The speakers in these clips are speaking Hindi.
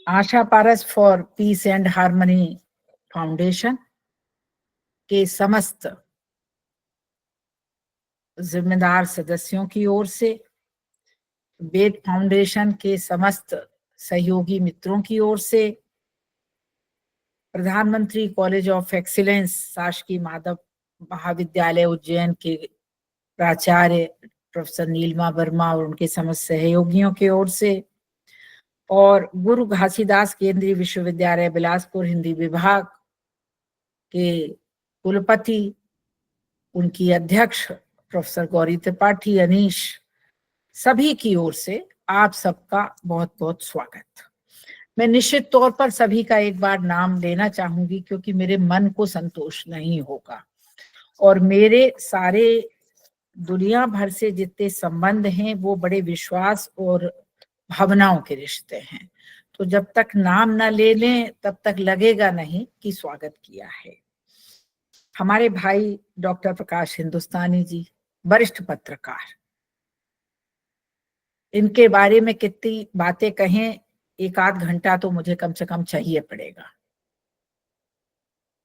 Asha Paras for piece and harmony foundation के समस्त जिम्मेदार सदस्यों की ओर से, वेद फाउंडेशन के समस्त सहयोगी मित्रों की ओर से, प्रधानमंत्री कॉलेज ऑफ एक्सीलेंस शासकीय माधव महाविद्यालय उज्जैन के प्राचार्य प्रोफेसर नीलिमा वर्मा और उनके समस्त सहयोगियों की ओर से, और गुरु घासीदास केंद्रीय विश्वविद्यालय बिलासपुर हिंदी विभाग के कुलपति, उनकी अध्यक्ष प्रोफेसर गौरी त्रिपाठी अनीश, सभी की ओर से आप सबका बहुत बहुत स्वागत। मैं निश्चित तौर पर सभी का एक बार नाम लेना चाहूंगी क्योंकि मेरे मन को संतोष नहीं होगा, और मेरे सारे दुनिया भर से जितने संबंध हैं वो बड़े विश्वास और भावनाओं के रिश्ते हैं। तो जब तक नाम ना ले लें तब तक लगेगा नहीं कि स्वागत किया है। हमारे भाई डॉक्टर प्रकाश हिंदुस्तानी जी, वरिष्ठ पत्रकार, इनके बारे में कितनी बातें कहें, एक आध घंटा तो मुझे कम से कम चाहिए पड़ेगा।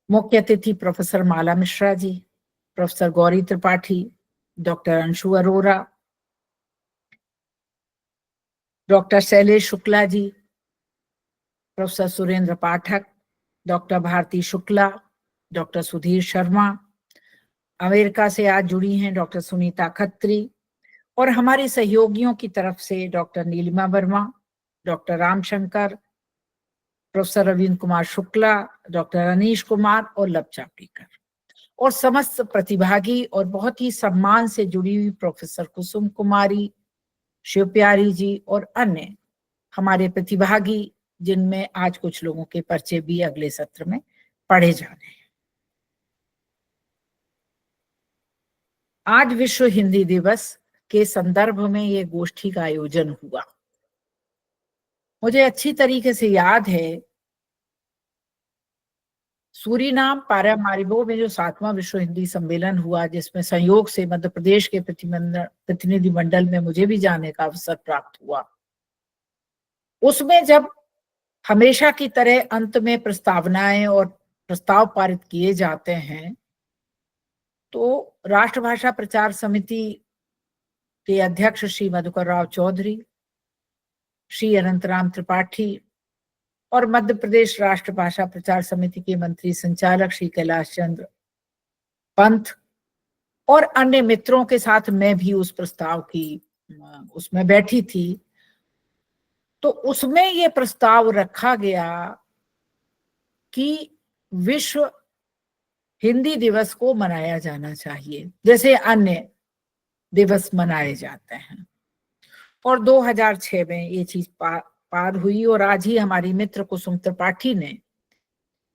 मुख्य अतिथि professor Mala Mishra ji, professor Gauri Tripathi, doctor Anshu Arora, doctor Shailesh Shukla ji, professor Surendra Pathak, doctor Bharti Shukla, doctor Sudhir Sharma, America से आज जुड़ी हैं डॉक्टर सुनीता खत्री, और हमारे सहयोगियों की तरफ से doctor Neelima Verma, doctor Ramshankar, professor Ravindra Kumar Shukla, doctor Anish Kumar और लव चापड़ीकर, और समस्त प्रतिभागी और बहुत ही सम्मान से जुड़ी हुई प्रोफेसर कुसुम कुमारी, शिव प्यारी जी और अन्य हमारे प्रतिभागी, जिनमें आज कुछ लोगों के पर्चे भी अगले सत्र में पढ़े जाने हैं। आज विश्व हिंदी दिवस के संदर्भ में ये गोष्ठी का आयोजन हुआ। मुझे अच्छी तरीके से याद है, सूरीनाम पारामारिबो में जो 7वां विश्व हिंदी सम्मेलन हुआ, जिसमें संयोग से मध्य प्रदेश के प्रतिनिधिमंडल में मुझे भी जाने का अवसर प्राप्त हुआ, उसमें जब हमेशा की तरह अंत में प्रस्तावनाएं और प्रस्ताव पारित किए जाते हैं, तो राष्ट्रभाषा प्रचार समिति के अध्यक्ष श्री मधुकर राव चौधरी, श्री अनंतराम त्रिपाठी और मध्य प्रदेश राष्ट्रभाषा प्रचार समिति के मंत्री संचालक श्री कैलाश चंद्र पंत और अन्य मित्रों के साथ मैं भी उस प्रस्ताव की उसमें बैठी थी। तो उसमें ये प्रस्ताव रखा गया कि विश्व हिंदी दिवस को मनाया जाना चाहिए जैसे अन्य दिवस मनाए जाते हैं, और 2006 में ये चीज पार हुई, और आज ही हमारी मित्र कुसुम त्रिपाठी ने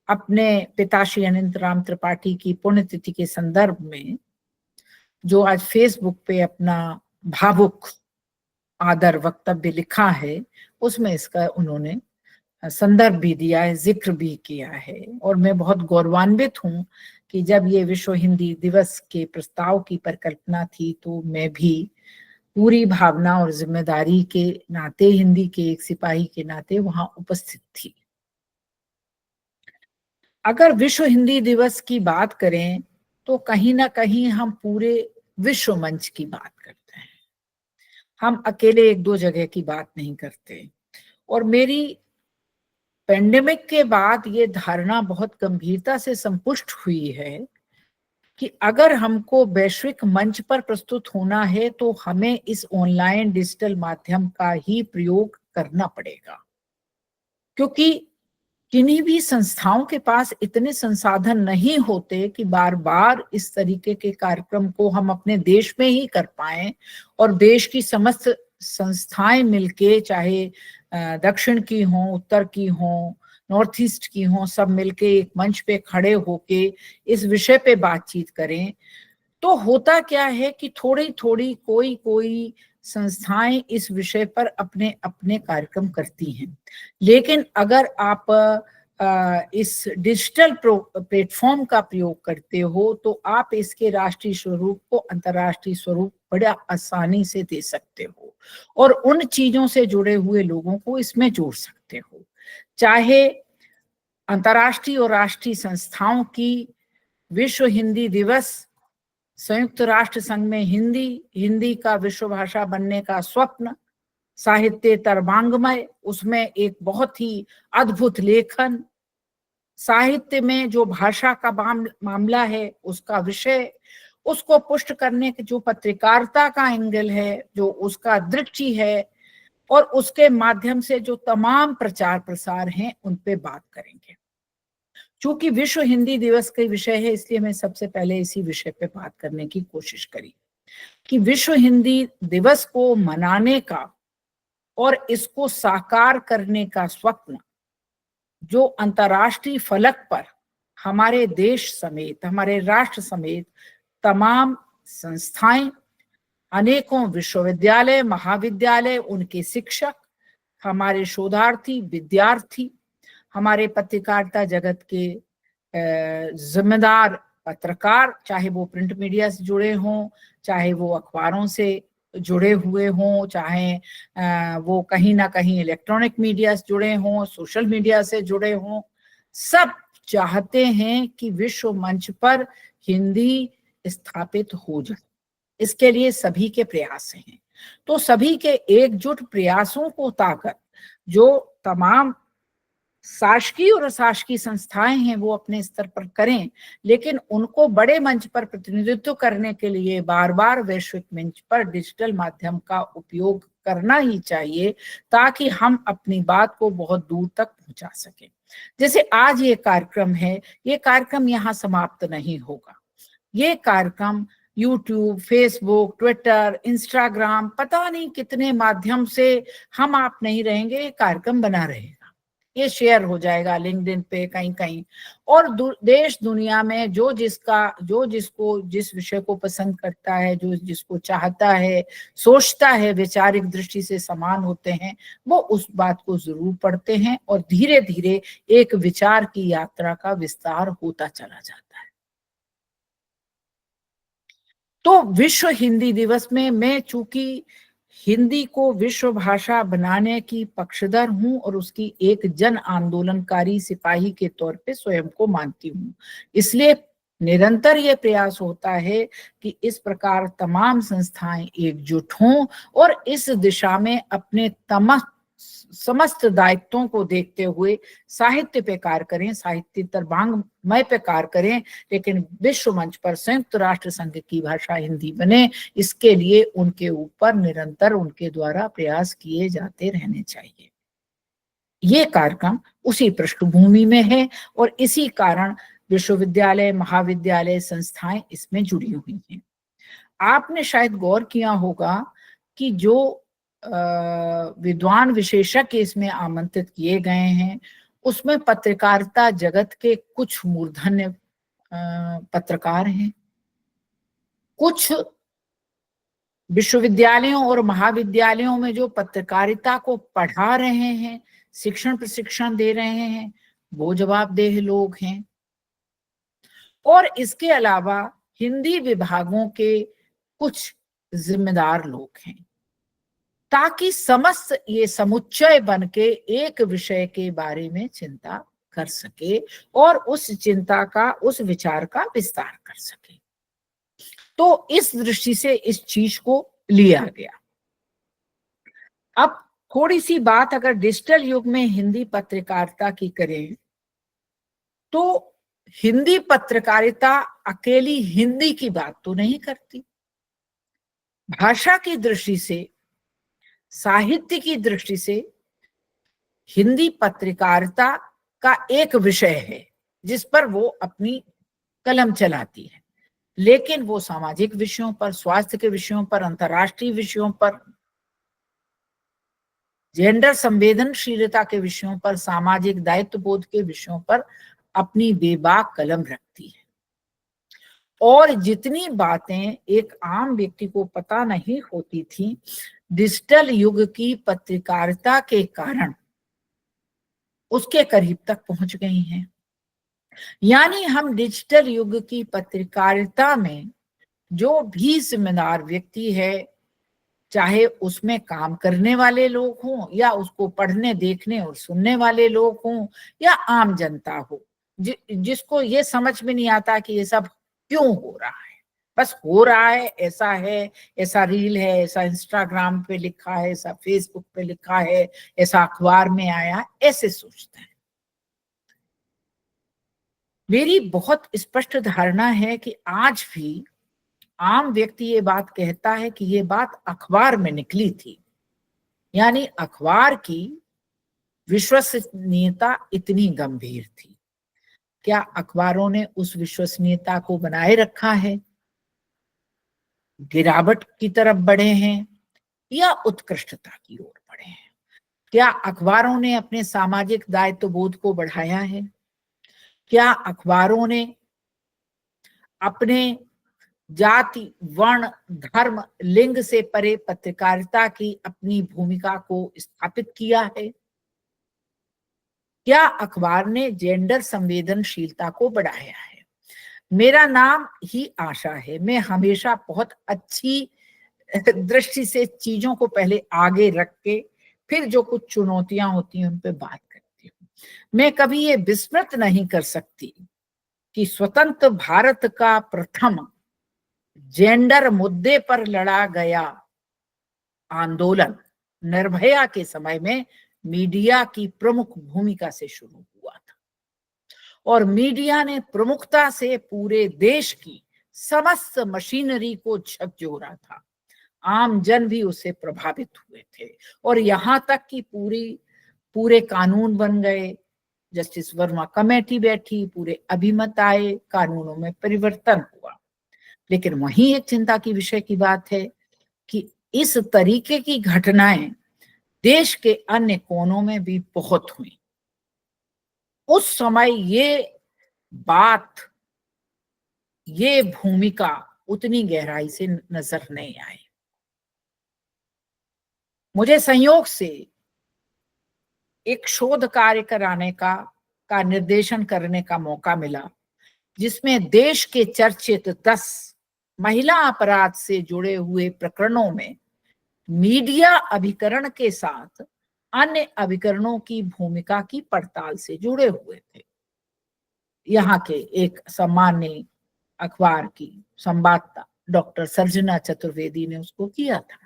अपने पिता श्री अनंतराम त्रिपाठी की पुण्यतिथि के संदर्भ में जो आज फेसबुक पे अपना भावुक आदर वक्तव्य लिखा है, उसमें इसका उन्होंने संदर्भ भी दिया है, जिक्र भी किया है। और मैं बहुत गौरवान्वित हूँ कि जब ये विश्व हिंदी दिवस के प्रस्ताव की परिकल्पना थी तो मैं भी पूरी भावना और जिम्मेदारी के नाते, हिंदी के एक सिपाही के नाते वहां उपस्थित थी। अगर विश्व हिंदी दिवस की बात करें तो कहीं ना कहीं हम पूरे विश्व मंच की बात करते हैं, हम अकेले एक दो जगह की बात नहीं करते। और मेरी पेंडेमिक के बाद ये धारणा बहुत गंभीरता से संपुष्ट हुई है कि अगर हमको वैश्विक मंच पर प्रस्तुत होना है तो हमें इस ऑनलाइन डिजिटल माध्यम का ही प्रयोग करना पड़ेगा, क्योंकि किन्हीं भी संस्थाओं के पास इतने संसाधन नहीं होते कि बार बार इस तरीके के कार्यक्रम को हम अपने देश में ही कर पाएं, और देश की समस्त संस्थाएं मिलके, चाहे दक्षिण की हों, उत्तर की हों, नॉर्थ ईस्ट की हों, सब मिलके एक मंच पे खड़े होके इस विषय पे बातचीत करें। तो होता क्या है कि थोड़ी थोड़ी कोई संस्थाएं इस विषय पर अपने अपने कार्यक्रम करती हैं, लेकिन अगर आप इस डिजिटल प्लेटफॉर्म का प्रयोग करते हो तो आप इसके राष्ट्रीय स्वरूप को अंतर्राष्ट्रीय स्वरूप बड़ा आसानी से दे सकते हो और उन चीजों से जुड़े हुए लोगों को इसमें जोड़ सकते हो, चाहे अंतर्राष्ट्रीय और राष्ट्रीय संस्थाओं की विश्व हिंदी दिवस, संयुक्त राष्ट्र संघ में हिंदी का विश्व भाषा बनने का स्वप्न, साहित्य तरवांगमय, उसमें एक बहुत ही अद्भुत लेखन, साहित्य में जो भाषा का मामला है उसका विषय, उसको पुष्ट करने के जो पत्रकारिता का एंगल है, जो उसका दृष्टि है, और उसके माध्यम से जो तमाम प्रचार प्रसार हैं उन पे बात करेंगे। चूंकि विश्व हिंदी दिवस का विषय है इसलिए मैं सबसे पहले इसी विषय पे बात करने की कोशिश करी कि विश्व हिंदी दिवस को मनाने का और इसको साकार करने का स्वप्न जो अंतर्राष्ट्रीय फलक पर हमारे देश समेत, हमारे राष्ट्र समेत तमाम संस्थाएं, अनेकों विश्वविद्यालय, महाविद्यालय, उनके शिक्षक, हमारे शोधार्थी, विद्यार्थी, हमारे पत्रकारिता जगत के जिम्मेदार पत्रकार, चाहे वो प्रिंट मीडिया से जुड़े हों, चाहे वो अखबारों से जुड़े हुए हों, चाहे वो कहीं ना कहीं इलेक्ट्रॉनिक मीडिया से जुड़े हों, सोशल मीडिया से जुड़े हों, सब चाहते हैं कि विश्व मंच पर हिंदी स्थापित हो जाए। इसके लिए सभी के प्रयास हैं। तो सभी के एकजुट प्रयासों को ताकत जो तमाम शासकीय और अशासकीय संस्थाएं हैं वो अपने स्तर पर करें, लेकिन उनको बड़े मंच पर प्रतिनिधित्व करने के लिए बार बार वैश्विक मंच पर डिजिटल माध्यम का उपयोग करना ही चाहिए ताकि हम अपनी बात को बहुत दूर तक पहुंचा सकें। जैसे आज ये कार्यक्रम है, ये कार्यक्रम यहाँ समाप्त नहीं होगा। ये कार्यक्रम यूट्यूब, फेसबुक, ट्विटर, इंस्टाग्राम, पता नहीं कितने माध्यम से हम आप नहीं रहेंगे, ये कार्यक्रम बना रहेगा, ये शेयर हो जाएगा लिंक्डइन पे, कहीं कहीं, और देश दुनिया में जो जिसको जिस विषय को पसंद करता है, जो जिसको चाहता है, सोचता है, वैचारिक दृष्टि से समान होते हैं, वो उस बात को जरूर पढ़ते हैं और धीरे धीरे एक विचार की यात्रा का विस्तार होता चला जाता है। तो विश्व हिंदी दिवस में मैं चूंकि हिंदी को विश्व भाषा बनाने की पक्षधर हूं और उसकी एक जन आंदोलनकारी सिपाही के तौर पे स्वयं को मानती हूं, इसलिए निरंतर ये प्रयास होता है कि इस प्रकार तमाम संस्थाएं एकजुट हों और इस दिशा में अपने समस्त दायित्वों को देखते हुए साहित्य पे कार्य करें, साहित्य तरवांगमय पे कार्य करें, लेकिन विश्व मंच पर संयुक्त राष्ट्र संघ की भाषा हिंदी बने, इसके लिए उनके ऊपर निरंतर उनके द्वारा प्रयास किए जाते रहने चाहिए। ये कार्यक्रम उसी पृष्ठभूमि में है और इसी कारण विश्वविद्यालय, महाविद्यालय, संस्थाएं इसमें जुड़ी हुई हैं। आपने शायद गौर किया होगा कि जो विद्वान विशेषज्ञ इसमें आमंत्रित किए गए हैं उसमें पत्रकारिता जगत के कुछ मूर्धन्य पत्रकार हैं, कुछ विश्वविद्यालयों और महाविद्यालयों में जो पत्रकारिता को पढ़ा रहे हैं, शिक्षण प्रशिक्षण दे रहे हैं, वो जवाबदेह लोग हैं, और इसके अलावा हिंदी विभागों के कुछ जिम्मेदार लोग हैं, ताकि समस्त ये समुच्चय बन के एक विषय के बारे में चिंता कर सके और उस चिंता का, उस विचार का विस्तार कर सके। तो इस दृष्टि से इस चीज को लिया गया। अब थोड़ी सी बात अगर डिजिटल युग में हिंदी पत्रकारिता की करें तो हिंदी पत्रकारिता अकेली हिंदी की बात तो नहीं करती। भाषा की दृष्टि से, साहित्य की दृष्टि से हिंदी पत्रकारिता का एक विषय है जिस पर वो अपनी कलम चलाती है, लेकिन वो सामाजिक विषयों पर, स्वास्थ्य के विषयों पर, अंतर्राष्ट्रीय विषयों पर, जेंडर संवेदनशीलता के विषयों पर, सामाजिक दायित्व बोध के विषयों पर अपनी बेबाक कलम रखती है। और जितनी बातें एक आम व्यक्ति को पता नहीं होती थी, डिजिटल युग की पत्रकारिता के कारण उसके करीब तक पहुंच गई हैं। यानी हम डिजिटल युग की पत्रकारिता में जो भी जिम्मेदार व्यक्ति है, चाहे उसमें काम करने वाले लोग हों या उसको पढ़ने देखने और सुनने वाले लोग हों या आम जनता हो, जिसको ये समझ में नहीं आता कि ये सब क्यों हो रहा है, बस हो रहा है, ऐसा रील है, ऐसा इंस्टाग्राम पे लिखा है, ऐसा फेसबुक पे लिखा है, ऐसा अखबार में आया, ऐसे सोचते हैं। मेरी बहुत स्पष्ट धारणा है कि आज भी आम व्यक्ति ये बात कहता है कि ये बात अखबार में निकली थी, यानी अखबार की विश्वसनीयता इतनी गंभीर थी। क्या अखबारों ने उस विश्वसनीयता को बनाए रखा है, गिरावट की तरफ बढ़े हैं या उत्कृष्टता की ओर बढ़े हैं? क्या अखबारों ने अपने सामाजिक दायित्व बोध को बढ़ाया है? क्या अखबारों ने अपने जाति, वर्ण, धर्म, लिंग से परे पत्रकारिता की अपनी भूमिका को स्थापित किया है? क्या अखबार ने जेंडर संवेदनशीलता को बढ़ाया है? मेरा नाम ही आशा है। मैं हमेशा बहुत अच्छी दृष्टि से चीजों को पहले आगे रख के फिर जो कुछ चुनौतियां होती हैं उन पे बात करती हूँ। मैं कभी ये विस्मृत नहीं कर सकती कि स्वतंत्र भारत का प्रथम जेंडर मुद्दे पर लड़ा गया आंदोलन निर्भया के समय में मीडिया की प्रमुख भूमिका से शुरू हुआ था और मीडिया ने प्रमुखता से पूरे देश की समस्त मशीनरी को झकझोरा था। आम जन भी उससे प्रभावित हुए थे और यहां तक कि पूरे कानून बन गए। जस्टिस वर्मा कमेटी बैठी, पूरे अभिमत आए, कानूनों में परिवर्तन हुआ। लेकिन वहीं एक चिंता की विषय की बात है कि इस तरीके की घटनाएं देश के अन्य कोनों में भी बहुत हुई। उस समय ये भूमिका उतनी गहराई से नजर नहीं आई। मुझे संयोग से एक शोध कार्य कराने का निर्देशन करने का मौका मिला, जिसमें देश के चर्चित 10 महिला अपराध से जुड़े हुए प्रकरणों में मीडिया अभिकरण के साथ अन्य अभिकरणों की भूमिका की पड़ताल से जुड़े हुए थे। यहाँ के एक सम्मानीय अखबार की संवाददाता डॉक्टर सर्जना चतुर्वेदी ने उसको किया था।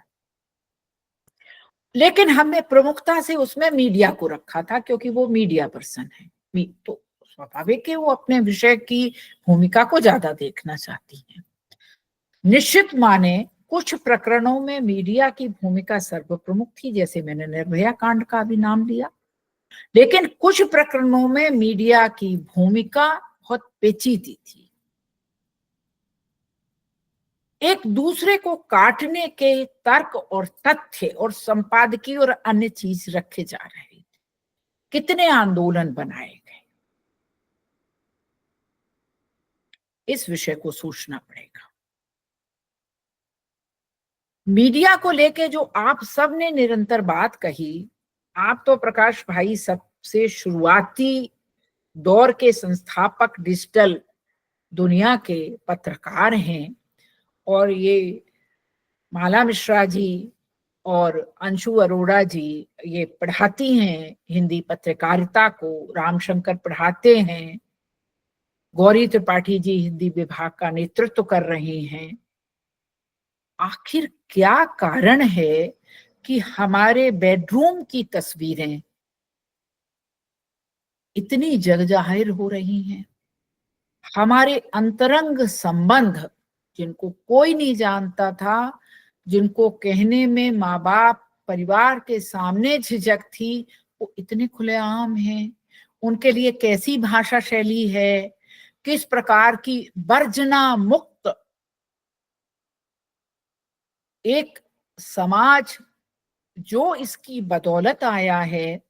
लेकिन हमने प्रमुखता से उसमें मीडिया को रखा था क्योंकि वो मीडिया पर्सन है, तो स्वाभाविक है वो अपने विषय की भूमिका को ज्यादा देखना चाहती है। निश्चित माने कुछ प्रकरणों में मीडिया की भूमिका सर्वप्रमुख थी, जैसे मैंने निर्भया कांड का भी नाम लिया। लेकिन कुछ प्रकरणों में मीडिया की भूमिका बहुत पेचीदी थी। एक दूसरे को काटने के तर्क और तथ्य और संपादकीय और अन्य चीज रखे जा रहे थे। कितने आंदोलन बनाए गए, इस विषय को सोचना पड़ेगा। मीडिया को लेके जो आप सब ने निरंतर बात कही, आप तो प्रकाश भाई सबसे शुरुआती दौर के संस्थापक डिजिटल दुनिया के पत्रकार हैं और ये माला मिश्रा जी और अंशु अरोड़ा जी ये पढ़ाती हैं हिंदी पत्रकारिता को, रामशंकर पढ़ाते हैं, गौरी त्रिपाठी जी हिंदी विभाग का नेतृत्व कर रही हैं। आखिर क्या कारण है कि हमारे बेडरूम की तस्वीरें इतनी जगजाहिर हो रही हैं? हमारे अंतरंग संबंध जिनको कोई नहीं जानता था, जिनको कहने में माँ बाप परिवार के सामने झिझक थी, वो इतने खुलेआम हैं। उनके लिए कैसी भाषा शैली है, किस प्रकार की वर्जना मुक्त एक समाज जो इसकी बदौलत आया है,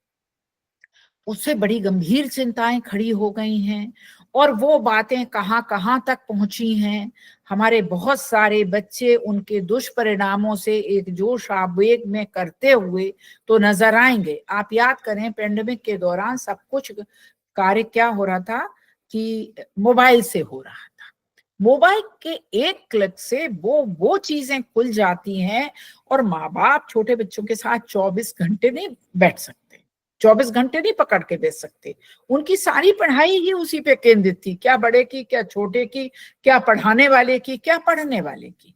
उससे बड़ी गंभीर चिंताएं खड़ी हो गई हैं। और वो बातें कहाँ कहाँ तक पहुंची हैं। हमारे बहुत सारे बच्चे उनके दुष्परिणामों से एक जोश आवेग में करते हुए तो नजर आएंगे। आप याद करें, पेंडेमिक के दौरान सब कुछ कार्य क्या हो रहा था कि मोबाइल से हो रहा था। मोबाइल के एक क्लिक से वो चीजें खुल जाती हैं, और माँ बाप छोटे बच्चों के साथ 24 घंटे नहीं बैठ सकते, 24 घंटे नहीं पकड़ के बैठ सकते। उनकी सारी पढ़ाई ही उसी पे केंद्रित थी, क्या बड़े की, क्या छोटे की, क्या पढ़ाने वाले की, क्या पढ़ने वाले की।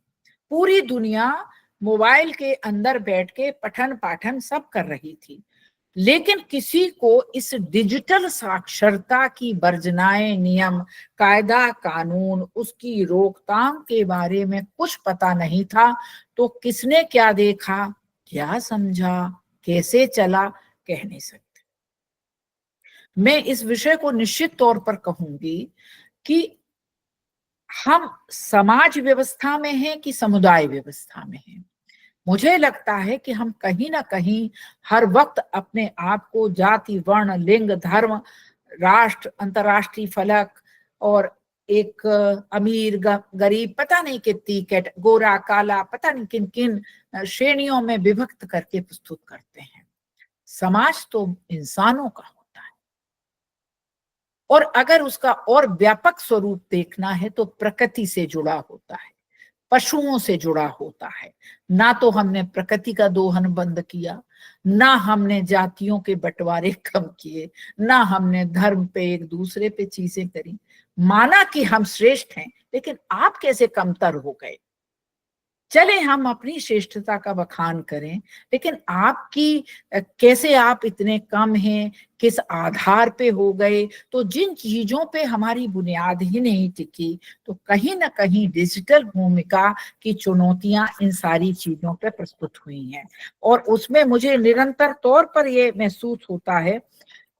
पूरी दुनिया मोबाइल के अंदर बैठ के पठन पाठन सब कर रही थी, लेकिन किसी को इस डिजिटल साक्षरता की वर्जनाएं, नियम, कायदा, कानून, उसकी रोकथाम के बारे में कुछ पता नहीं था। तो किसने क्या देखा, क्या समझा, कैसे चला, कह नहीं सकते। मैं इस विषय को निश्चित तौर पर कहूंगी कि हम समाज व्यवस्था में हैं कि समुदाय व्यवस्था में हैं। मुझे लगता है कि हम कहीं ना कहीं हर वक्त अपने आप को जाति, वर्ण, लिंग, धर्म, राष्ट्र, अंतर्राष्ट्रीय फलक और एक अमीर गरीब, पता नहीं कितनी गोरा काला, पता नहीं किन किन श्रेणियों में विभक्त करके प्रस्तुत करते हैं। समाज तो इंसानों का होता है, और अगर उसका और व्यापक स्वरूप देखना है तो प्रकृति से जुड़ा होता है, पशुओं से जुड़ा होता है। ना तो हमने प्रकृति का दोहन बंद किया, ना हमने जातियों के बंटवारे कम किए, ना हमने धर्म पे एक दूसरे पे चीजें करी। माना कि हम श्रेष्ठ हैं, लेकिन आप कैसे कमतर हो गए। चले हम अपनी श्रेष्ठता का बखान करें, लेकिन आपकी कैसे आप इतने कम हैं, किस आधार पे हो गए। तो जिन चीजों पे हमारी बुनियाद ही नहीं टिकी, तो कहीं ना कहीं डिजिटल भूमिका की चुनौतियां इन सारी चीजों पे प्रस्तुत हुई हैं। और उसमें मुझे निरंतर तौर पर ये महसूस होता है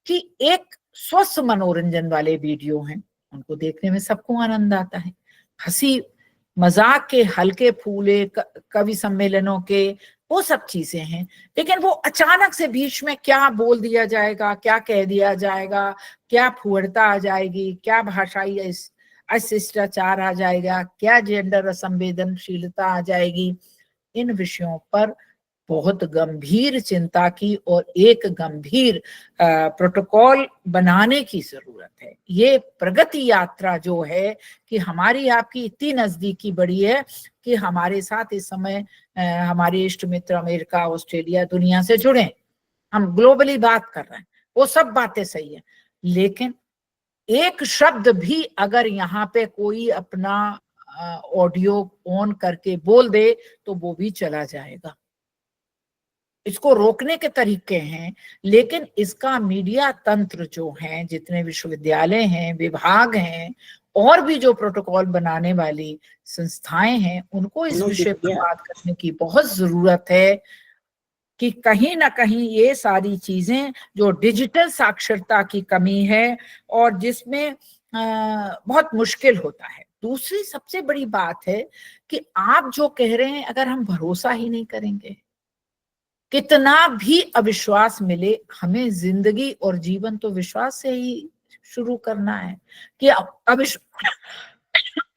कि एक स्वस्थ मनोरंजन वाले वीडियो हैं, उनको देखने में सबको आनंद आता है। हंसी मजाक के हल्के फूले कवि सम्मेलनों के वो सब चीजें हैं, लेकिन वो अचानक से बीच में क्या बोल दिया जाएगा, क्या कह दिया जाएगा, क्या फुहड़ता आ जाएगी, क्या भाषाई अशिष्टाचार आ जाएगा, क्या जेंडर असंवेदनशीलता आ जाएगी, इन विषयों पर बहुत गंभीर चिंता की और एक गंभीर प्रोटोकॉल बनाने की जरूरत है। ये प्रगति यात्रा जो है कि हमारी आपकी इतनी नजदीकी बढ़ी है कि हमारे साथ इस समय हमारे इष्ट मित्र अमेरिका, ऑस्ट्रेलिया, दुनिया से जुड़े। हम ग्लोबली बात कर रहे हैं, वो सब बातें सही है, लेकिन एक शब्द भी अगर यहाँ पे कोई अपना ऑडियो ऑन करके बोल दे तो वो भी चला जाएगा। इसको रोकने के तरीके हैं, लेकिन इसका मीडिया तंत्र जो है, जितने विश्वविद्यालय हैं, विभाग हैं, और भी जो प्रोटोकॉल बनाने वाली संस्थाएं हैं, उनको इस विषय पर बात करने की बहुत जरूरत है कि कहीं ना कहीं ये सारी चीजें जो डिजिटल साक्षरता की कमी है और जिसमें बहुत मुश्किल होता है। दूसरी सबसे बड़ी बात है कि आप जो कह रहे हैं, अगर हम भरोसा ही नहीं करेंगे, कितना भी अविश्वास मिले, हमें जिंदगी और जीवन तो विश्वास से ही शुरू करना है कि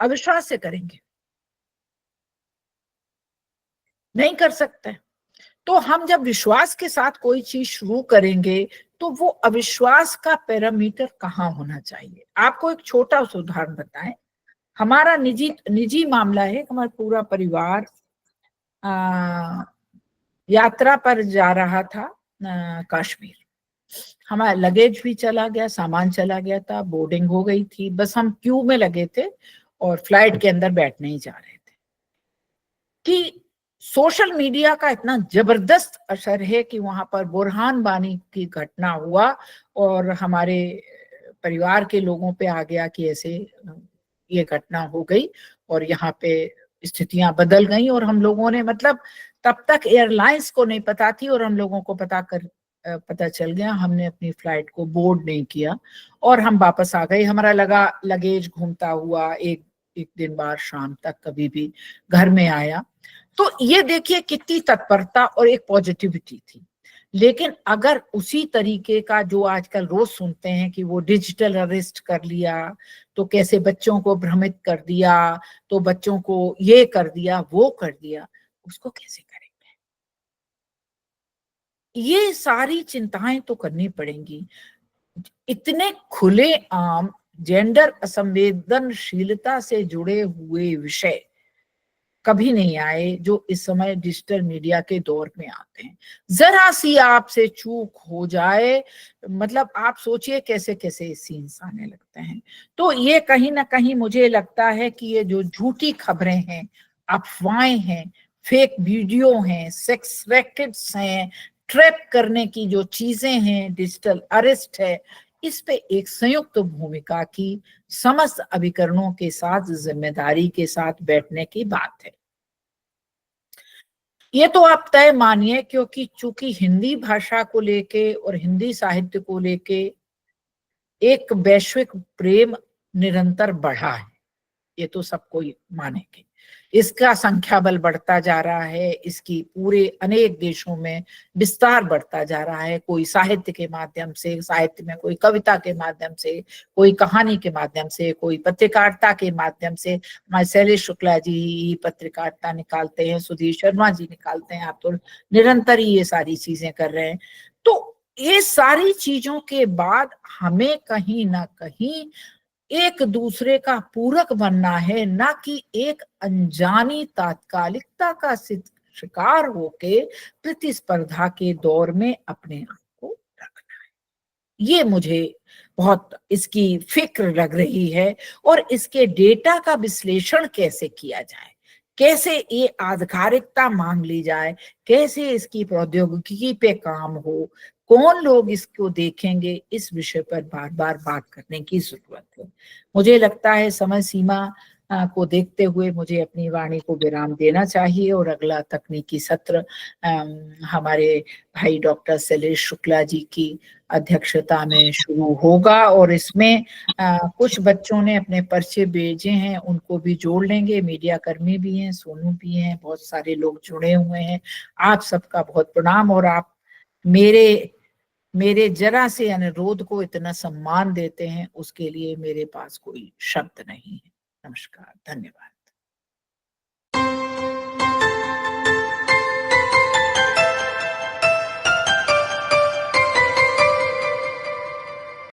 अविश्वास से करेंगे नहीं कर सकते। तो हम जब विश्वास के साथ कोई चीज शुरू करेंगे तो वो अविश्वास का पैरामीटर कहाँ होना चाहिए। आपको एक छोटा सा उदाहरण बताएं। हमारा निजी निजी मामला है, हमारा पूरा परिवार यात्रा पर जा रहा था कश्मीर। हमारा लगेज भी चला गया, सामान चला गया था, बोर्डिंग हो गई थी, बस हम क्यू में लगे थे और फ्लाइट के अंदर बैठने ही जा रहे थे कि सोशल मीडिया का इतना जबरदस्त असर है कि वहां पर बुरहान वानी की घटना हुआ और हमारे परिवार के लोगों पे आ गया कि ऐसे ये घटना हो गई और यहाँ पे स्थितियां बदल गई। और हम लोगों ने, मतलब तब तक एयरलाइंस को नहीं पता थी और हम लोगों को पता चल गया, हमने अपनी फ्लाइट को बोर्ड नहीं किया और हम वापस आ गए। हमारा लगेज घूमता हुआ एक एक दिन बाद शाम तक कभी भी घर में आया। तो ये देखिए कितनी तत्परता और एक पॉजिटिविटी थी। लेकिन अगर उसी तरीके का जो आजकल रोज सुनते हैं कि वो डिजिटल अरेस्ट कर लिया, तो कैसे बच्चों को भ्रमित कर दिया, तो बच्चों को ये कर दिया वो कर दिया, उसको कैसे करेंगे? ये सारी चिंताएं तो करनी पड़ेंगी। इतने खुले आम जेंडर असंवेदनशीलता से जुड़े हुए विषय कभी नहीं आए जो इस समय डिजिटल मीडिया के दौर में आते हैं। जरा सी आपसे चूक हो जाए, मतलब आप सोचिए कैसे कैसे सीन्स आने लगते हैं। तो ये कहीं ना कहीं मुझे लगता है कि ये जो झूठी खबरें हैं, अफवाहें हैं, फेक वीडियो हैं, सेक्स रैकेट्स हैं, ट्रैप करने की जो चीजें हैं, डिजिटल अरेस्ट है, इस पे एक संयुक्त भूमिका की समस्त अभिकरणों के साथ जिम्मेदारी के साथ बैठने की बात है। ये तो आप तय मानिए, क्योंकि चूंकि हिंदी भाषा को लेके और हिंदी साहित्य को लेके एक वैश्विक प्रेम निरंतर बढ़ा है, ये तो सब कोई मानेंगे। इसका संख्या बल बढ़ता जा रहा है, इसकी पूरे अनेक देशों में विस्तार बढ़ता जा रहा है, कोई साहित्य के माध्यम से, साहित्य में कोई कविता के माध्यम से, कोई कहानी के माध्यम से, कोई पत्रकारिता के माध्यम से। हमारे शैलेश शुक्ला जी पत्रकारिता निकालते हैं, सुधीर शर्मा जी निकालते हैं, आप तो निरंतर ही ये सारी चीजें कर रहे हैं। तो ये सारी चीजों के बाद हमें कहीं ना कहीं एक दूसरे का पूरक बनना है, ना कि एक अनजानी तात्कालिकता का शिकार होके प्रतिस्पर्धा के दौर में अपने आप को रखना है। ये मुझे बहुत इसकी फिक्र लग रही है। और इसके डेटा का विश्लेषण कैसे किया जाए, कैसे ये आधिकारिकता मांग ली जाए, कैसे इसकी प्रौद्योगिकी पे काम हो, कौन लोग इसको देखेंगे, इस विषय पर बार बार बात करने की जरूरत है। मुझे लगता है समय सीमा को देखते हुए मुझे अपनी वाणी को विराम देना चाहिए, और अगला तकनीकी सत्र हमारे भाई डॉक्टर शैलेश शुक्ला जी की अध्यक्षता में शुरू होगा, और इसमें कुछ बच्चों ने अपने पर्चे भेजे हैं, उनको भी जोड़ लेंगे। मीडिया कर्मी भी हैं, सोनू भी हैं, बहुत सारे लोग जुड़े हुए हैं। आप सबका बहुत प्रणाम। और आप मेरे मेरे जरा से अनुरोध को इतना सम्मान देते हैं, उसके लिए मेरे पास कोई शब्द नहीं है। नमस्कार, धन्यवाद।